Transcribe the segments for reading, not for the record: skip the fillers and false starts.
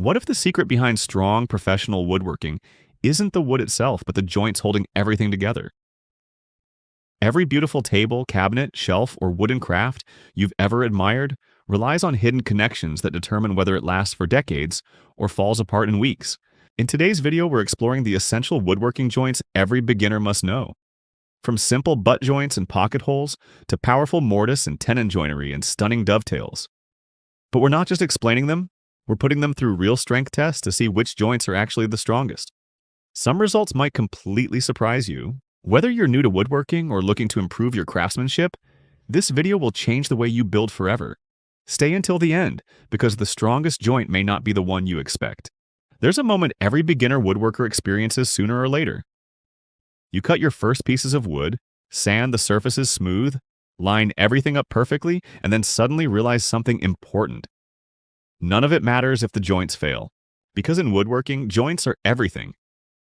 What if the secret behind strong professional woodworking isn't the wood itself, but the joints holding everything together? Every beautiful table, cabinet, shelf, or wooden craft you've ever admired relies on hidden connections that determine whether it lasts for decades or falls apart in weeks. In today's video, we're exploring the essential woodworking joints every beginner must know. From simple butt joints and pocket holes to powerful mortise and tenon joinery and stunning dovetails. But we're not just explaining them, we're putting them through real strength tests to see which joints are actually the strongest. Some results might completely surprise you. Whether you're new to woodworking or looking to improve your craftsmanship, this video will change the way you build forever. Stay until the end, because the strongest joint may not be the one you expect. There's a moment every beginner woodworker experiences sooner or later. You cut your first pieces of wood, sand the surfaces smooth, line everything up perfectly, and then suddenly realize something important. None of it matters if the joints fail, because in woodworking, joints are everything.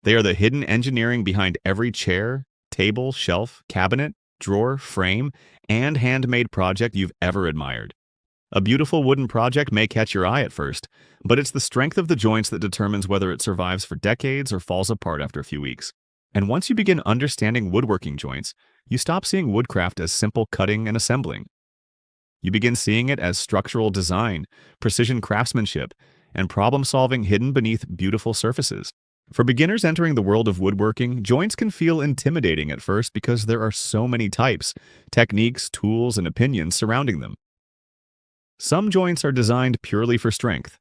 They are the hidden engineering behind every chair, table, shelf, cabinet, drawer, frame, and handmade project you've ever admired. A beautiful wooden project may catch your eye at first, but it's the strength of the joints that determines whether it survives for decades or falls apart after a few weeks. And once you begin understanding woodworking joints, you stop seeing woodcraft as simple cutting and assembling. You begin seeing it as structural design, precision craftsmanship, and problem-solving hidden beneath beautiful surfaces. For beginners entering the world of woodworking, joints can feel intimidating at first because there are so many types, techniques, tools, and opinions surrounding them. Some joints are designed purely for strength.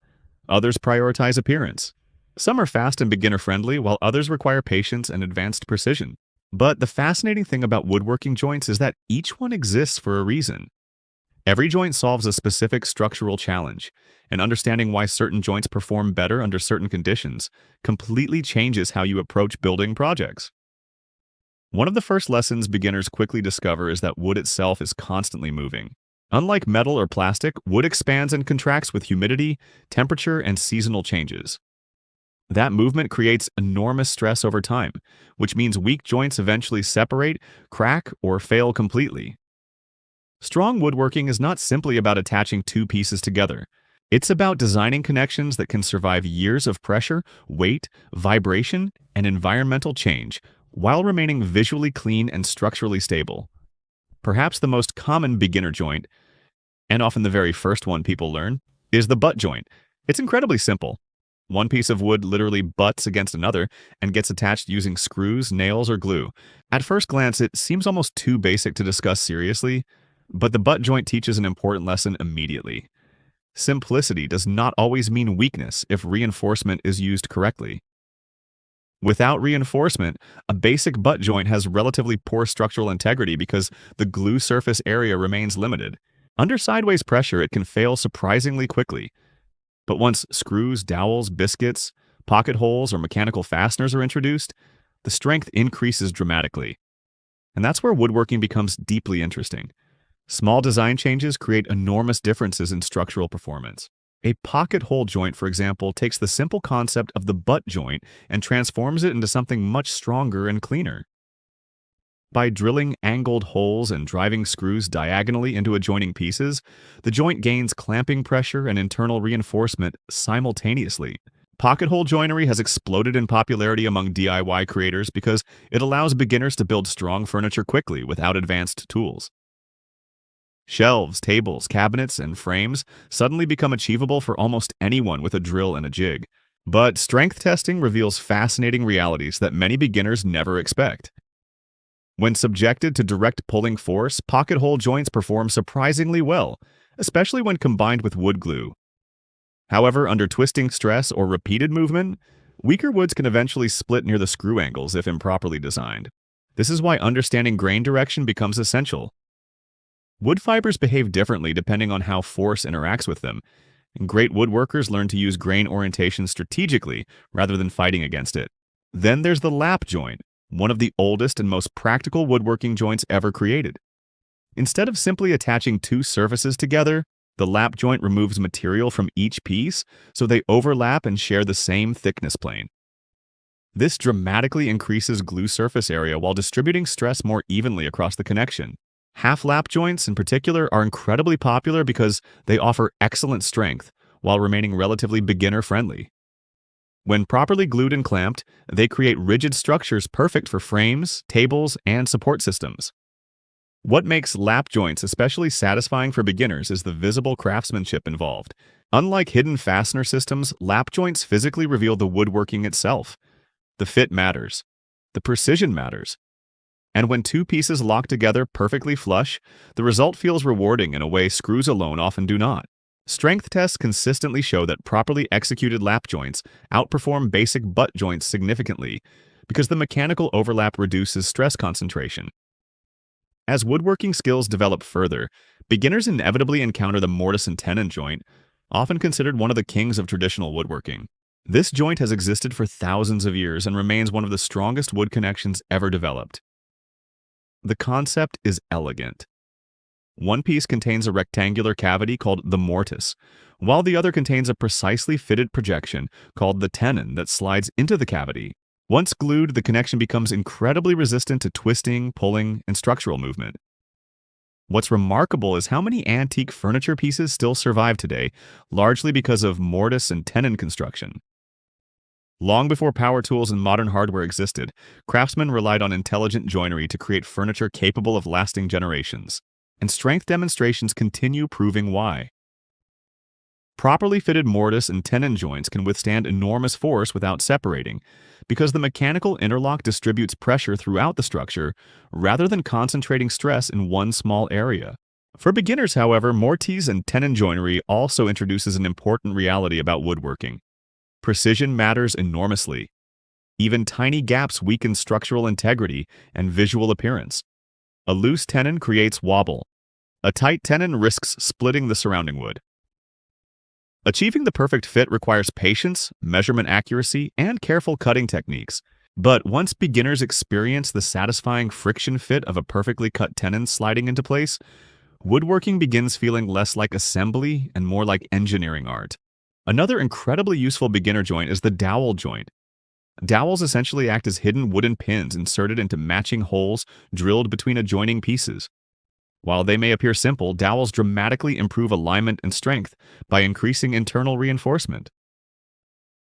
Others prioritize appearance. Some are fast and beginner-friendly, while others require patience and advanced precision. But the fascinating thing about woodworking joints is that each one exists for a reason. Every joint solves a specific structural challenge, and understanding why certain joints perform better under certain conditions completely changes how you approach building projects. One of the first lessons beginners quickly discover is that wood itself is constantly moving. Unlike metal or plastic, wood expands and contracts with humidity, temperature, and seasonal changes. That movement creates enormous stress over time, which means weak joints eventually separate, crack, or fail completely. Strong woodworking is not simply about attaching two pieces together. It's about designing connections that can survive years of pressure, weight, vibration, and environmental change while remaining visually clean and structurally stable. Perhaps the most common beginner joint, and often the very first one people learn, is the butt joint. It's incredibly simple. One piece of wood literally butts against another and gets attached using screws, nails, or glue. At first glance, it seems almost too basic to discuss seriously, but the butt joint teaches an important lesson immediately. Simplicity does not always mean weakness if reinforcement is used correctly. Without reinforcement, a basic butt joint has relatively poor structural integrity because the glue surface area remains limited. Under sideways pressure, it can fail surprisingly quickly. But once screws, dowels, biscuits, pocket holes, or mechanical fasteners are introduced, the strength increases dramatically. And that's where woodworking becomes deeply interesting. Small design changes create enormous differences in structural performance. A pocket hole joint, for example, takes the simple concept of the butt joint and transforms it into something much stronger and cleaner. By drilling angled holes and driving screws diagonally into adjoining pieces, the joint gains clamping pressure and internal reinforcement simultaneously. Pocket hole joinery has exploded in popularity among DIY creators because it allows beginners to build strong furniture quickly without advanced tools. Shelves, tables, cabinets, and frames suddenly become achievable for almost anyone with a drill and a jig. But strength testing reveals fascinating realities that many beginners never expect. When subjected to direct pulling force, pocket hole joints perform surprisingly well, especially when combined with wood glue. However, under twisting stress or repeated movement, weaker woods can eventually split near the screw angles if improperly designed. This is why understanding grain direction becomes essential. Wood fibers behave differently depending on how force interacts with them, and great woodworkers learn to use grain orientation strategically rather than fighting against it. Then there's the lap joint, one of the oldest and most practical woodworking joints ever created. Instead of simply attaching two surfaces together, the lap joint removes material from each piece so they overlap and share the same thickness plane. This dramatically increases glue surface area while distributing stress more evenly across the connection. Half lap joints in particular are incredibly popular because they offer excellent strength while remaining relatively beginner-friendly. When properly glued and clamped, they create rigid structures perfect for frames, tables, and support systems. What makes lap joints especially satisfying for beginners is the visible craftsmanship involved. Unlike hidden fastener systems, lap joints physically reveal the woodworking itself. The fit matters. The precision matters. And when two pieces lock together perfectly flush, the result feels rewarding in a way screws alone often do not. Strength tests consistently show that properly executed lap joints outperform basic butt joints significantly because the mechanical overlap reduces stress concentration. As woodworking skills develop further, beginners inevitably encounter the mortise and tenon joint, often considered one of the kings of traditional woodworking. This joint has existed for thousands of years and remains one of the strongest wood connections ever developed. The concept is elegant. One piece contains a rectangular cavity called the mortise, while the other contains a precisely fitted projection called the tenon that slides into the cavity. Once glued, the connection becomes incredibly resistant to twisting, pulling, and structural movement. What's remarkable is how many antique furniture pieces still survive today, largely because of mortise and tenon construction. Long before power tools and modern hardware existed, craftsmen relied on intelligent joinery to create furniture capable of lasting generations. And strength demonstrations continue proving why. Properly fitted mortise and tenon joints can withstand enormous force without separating, because the mechanical interlock distributes pressure throughout the structure rather than concentrating stress in one small area. For beginners, however, mortise and tenon joinery also introduces an important reality about woodworking. Precision matters enormously. Even tiny gaps weaken structural integrity and visual appearance. A loose tenon creates wobble. A tight tenon risks splitting the surrounding wood. Achieving the perfect fit requires patience, measurement accuracy, and careful cutting techniques. But once beginners experience the satisfying friction fit of a perfectly cut tenon sliding into place, woodworking begins feeling less like assembly and more like engineering art. Another incredibly useful beginner joint is the dowel joint. Dowels essentially act as hidden wooden pins inserted into matching holes drilled between adjoining pieces. While they may appear simple, dowels dramatically improve alignment and strength by increasing internal reinforcement.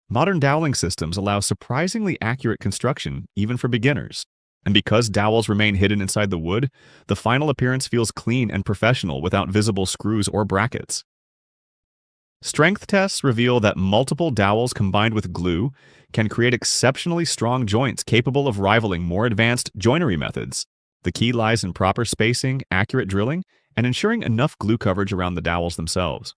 Modern doweling systems allow surprisingly accurate construction, even for beginners. And because dowels remain hidden inside the wood, the final appearance feels clean and professional without visible screws or brackets. Strength tests reveal that multiple dowels combined with glue can create exceptionally strong joints capable of rivaling more advanced joinery methods. The key lies in proper spacing, accurate drilling, and ensuring enough glue coverage around the dowels themselves.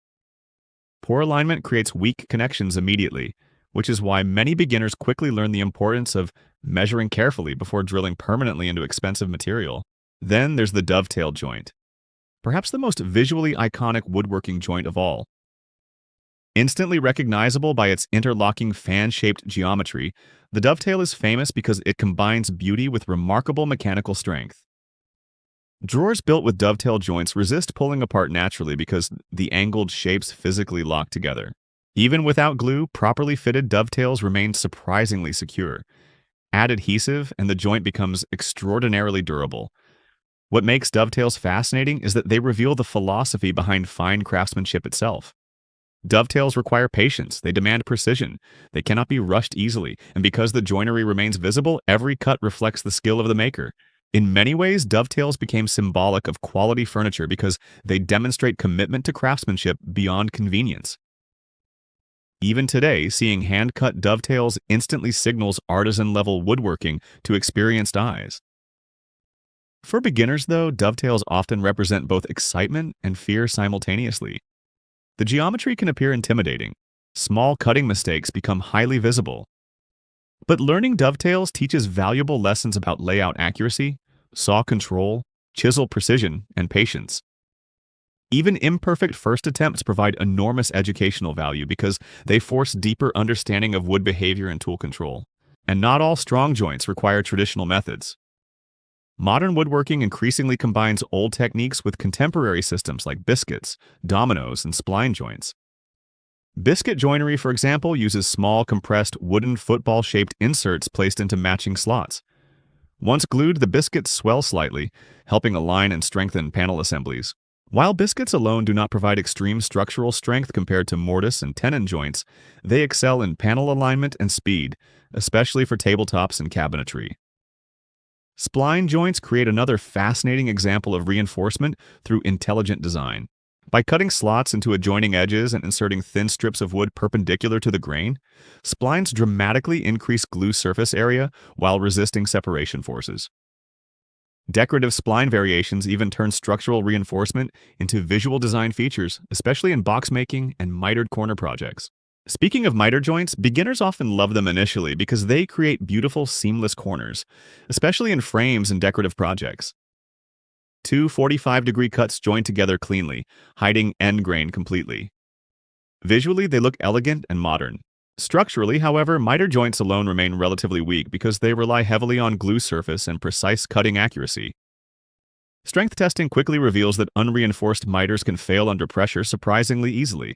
Poor alignment creates weak connections immediately, which is why many beginners quickly learn the importance of measuring carefully before drilling permanently into expensive material. Then there's the dovetail joint, perhaps the most visually iconic woodworking joint of all. Instantly recognizable by its interlocking fan-shaped geometry, the dovetail is famous because it combines beauty with remarkable mechanical strength. Drawers built with dovetail joints resist pulling apart naturally because the angled shapes physically lock together. Even without glue, properly fitted dovetails remain surprisingly secure. Add adhesive, and the joint becomes extraordinarily durable. What makes dovetails fascinating is that they reveal the philosophy behind fine craftsmanship itself. Dovetails require patience, they demand precision, they cannot be rushed easily, and because the joinery remains visible, every cut reflects the skill of the maker. In many ways, dovetails became symbolic of quality furniture because they demonstrate commitment to craftsmanship beyond convenience. Even today, seeing hand-cut dovetails instantly signals artisan-level woodworking to experienced eyes. For beginners, though, dovetails often represent both excitement and fear simultaneously. The geometry can appear intimidating. Small cutting mistakes become highly visible. But learning dovetails teaches valuable lessons about layout accuracy, saw control, chisel precision, and patience. Even imperfect first attempts provide enormous educational value because they force deeper understanding of wood behavior and tool control. And not all strong joints require traditional methods. Modern woodworking increasingly combines old techniques with contemporary systems like biscuits, dominoes, and spline joints. Biscuit joinery, for example, uses small, compressed, wooden football-shaped inserts placed into matching slots. Once glued, the biscuits swell slightly, helping align and strengthen panel assemblies. While biscuits alone do not provide extreme structural strength compared to mortise and tenon joints, they excel in panel alignment and speed, especially for tabletops and cabinetry. Spline joints create another fascinating example of reinforcement through intelligent design. By cutting slots into adjoining edges and inserting thin strips of wood perpendicular to the grain, splines dramatically increase glue surface area while resisting separation forces. Decorative spline variations even turn structural reinforcement into visual design features, especially in box making and mitered corner projects. Speaking of miter joints, beginners often love them initially because they create beautiful seamless corners, especially in frames and decorative projects. Two 45-degree cuts join together cleanly, hiding end grain completely. Visually, they look elegant and modern. Structurally, however, miter joints alone remain relatively weak because they rely heavily on glue surface and precise cutting accuracy. Strength testing quickly reveals that unreinforced miters can fail under pressure surprisingly easily.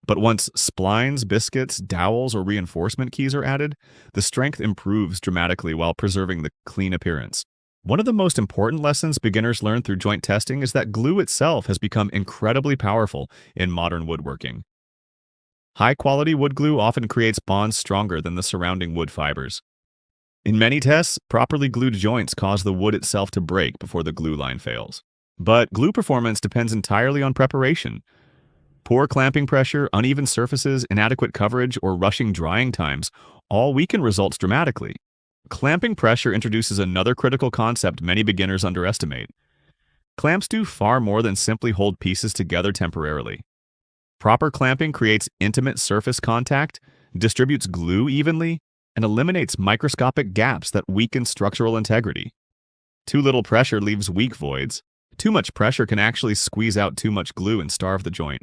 But once splines, biscuits, dowels, or reinforcement keys are added, the strength improves dramatically while preserving the clean appearance. One of the most important lessons beginners learn through joint testing is that glue itself has become incredibly powerful in modern woodworking. High-quality wood glue often creates bonds stronger than the surrounding wood fibers. In many tests, properly glued joints cause the wood itself to break before the glue line fails. But glue performance depends entirely on preparation. Poor clamping pressure, uneven surfaces, inadequate coverage, or rushing drying times all weaken results dramatically. Clamping pressure introduces another critical concept many beginners underestimate. Clamps do far more than simply hold pieces together temporarily. Proper clamping creates intimate surface contact, distributes glue evenly, and eliminates microscopic gaps that weaken structural integrity. Too little pressure leaves weak voids. Too much pressure can actually squeeze out too much glue and starve the joint.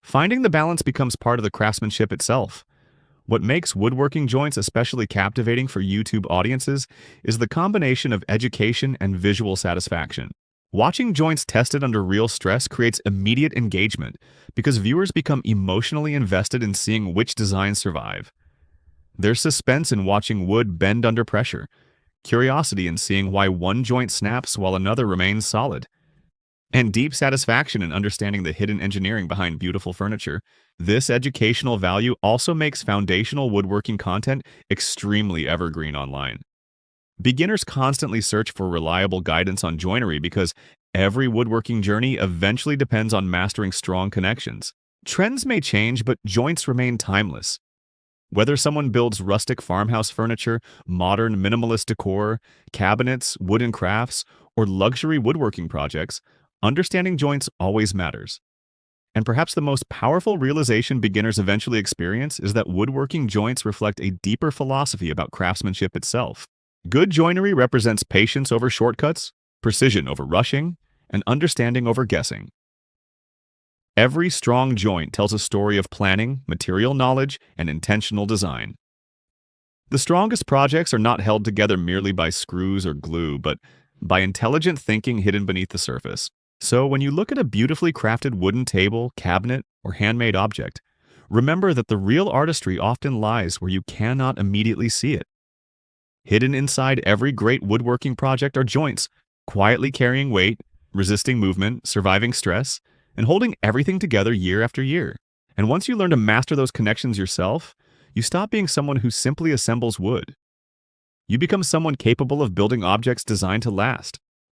Finding the balance becomes part of the craftsmanship itself. What makes woodworking joints especially captivating for YouTube audiences is the combination of education and visual satisfaction. Watching joints tested under real stress creates immediate engagement because viewers become emotionally invested in seeing which designs survive. There's suspense in watching wood bend under pressure, curiosity in seeing why one joint snaps while another remains solid, and deep satisfaction in understanding the hidden engineering behind beautiful furniture. This educational value also makes foundational woodworking content extremely evergreen online. Beginners constantly search for reliable guidance on joinery because every woodworking journey eventually depends on mastering strong connections. Trends may change, but joints remain timeless. Whether someone builds rustic farmhouse furniture, modern minimalist decor, cabinets, wooden crafts, or luxury woodworking projects, understanding joints always matters. And perhaps the most powerful realization beginners eventually experience is that woodworking joints reflect a deeper philosophy about craftsmanship itself. Good joinery represents patience over shortcuts, precision over rushing, and understanding over guessing. Every strong joint tells a story of planning, material knowledge, and intentional design. The strongest projects are not held together merely by screws or glue, but by intelligent thinking hidden beneath the surface. So when you look at a beautifully crafted wooden table, cabinet, or handmade object, remember that the real artistry often lies where you cannot immediately see it. Hidden inside every great woodworking project are joints, quietly carrying weight, resisting movement, surviving stress, and holding everything together year after year. And once you learn to master those connections yourself, you stop being someone who simply assembles wood. You become someone capable of building objects designed to last.